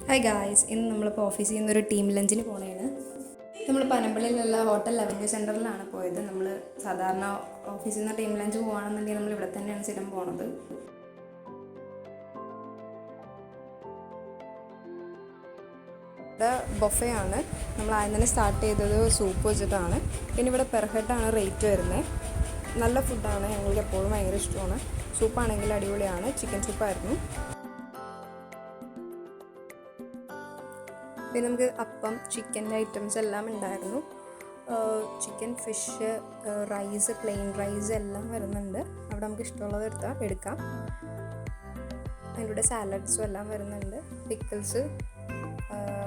Hi guys, ഇന്ന് നമ്മളിപ്പോൾ ഓഫീസിൽ നിന്നൊരു ടീം ലഞ്ചിന് പോണേണ്. നമ്മൾ പനമ്പള്ളിയിലുള്ള ഹോട്ടൽ അവന്യൂ സെൻറ്ററിലാണ് പോയത്. നമ്മൾ സാധാരണ ഓഫീസിൽ നിന്ന് ടീം ലഞ്ച് പോകുകയാണെന്നുണ്ടെങ്കിൽ നമ്മൾ ഇവിടെ തന്നെയാണ് സ്ഥിരം പോണത്. ഇവിടെ ബൊഫേ ആണ്. നമ്മൾ ആദ്യം തന്നെ സ്റ്റാർട്ട് ചെയ്തത് സൂപ്പ് വെച്ചിട്ടാണ്. പിന്നെ ഇവിടെ പെർ ഹെഡാണ് റേറ്റ് വരുന്നത്. നല്ല ഫുഡാണ്, ഞങ്ങൾക്ക് എപ്പോഴും ഭയങ്കര ഇഷ്ടമാണ്. സൂപ്പാണെങ്കിൽ അടിപൊളിയാണ്, ചിക്കൻ സൂപ്പായിരുന്നു. പിന്നെ നമുക്ക് അപ്പം, ചിക്കൻ്റെ ഐറ്റംസ് എല്ലാം ഉണ്ടായിരുന്നു. Chicken, fish, rice, plain rice എല്ലാം വരുന്നുണ്ട്. അവിടെ നമുക്ക് ഇഷ്ടമുള്ളത് എടുക്കാം. അതിൻ്റെ കൂടെ സാലഡ്സും എല്ലാം വരുന്നുണ്ട്. പിക്കിൾസ്,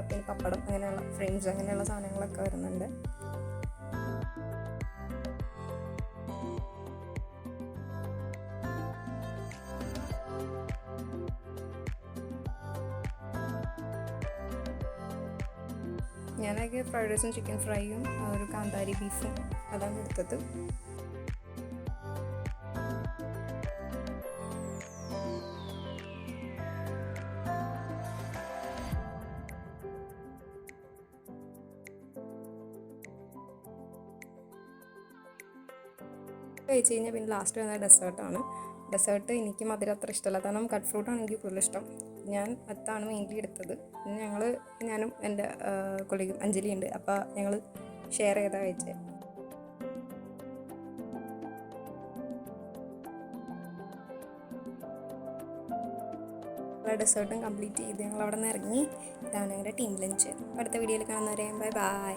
പിന്നെ പപ്പടം, അങ്ങനെയുള്ള ഫ്രണ്ട്സ്, അങ്ങനെയുള്ള സാധനങ്ങളൊക്കെ വരുന്നുണ്ട്. ഞാനൊക്കെ ഫ്രൈഡ് റൈസും ചിക്കൻ ഫ്രൈയും ഒരു കാന്താരി ബീഫും അതാണ് എടുത്തത്. കഴിച്ച് കഴിഞ്ഞാൽ പിന്നെ ലാസ്റ്റ് വന്ന ഡെസേർട്ടാണ്. ഡെസേർട്ട് എനിക്ക് മധുരം അത്ര ഇഷ്ടമല്ല, കാരണം കട്ട് ഫ്രൂട്ടാണ് എനിക്ക് കൂടുതൽ ഇഷ്ടം. ഞാൻ അതാണ് മെയിൻലി എടുത്തത്. പിന്നെ ഞാനും എൻ്റെ കൊളീഗും അഞ്ജലി ഉണ്ട്, അപ്പോൾ ഞങ്ങൾ ഷെയർ ചെയ്താൽ കഴിച്ചത്. ഡെസേർട്ടും കംപ്ലീറ്റ് ചെയ്ത് ഞങ്ങൾ അവിടെ നിന്ന് ഇറങ്ങി. ഇതാണ് ഞങ്ങളുടെ ടീം ലഞ്ച്. അടുത്ത വീഡിയോയിൽ കാണുന്നവരെ ബൈ ബൈ.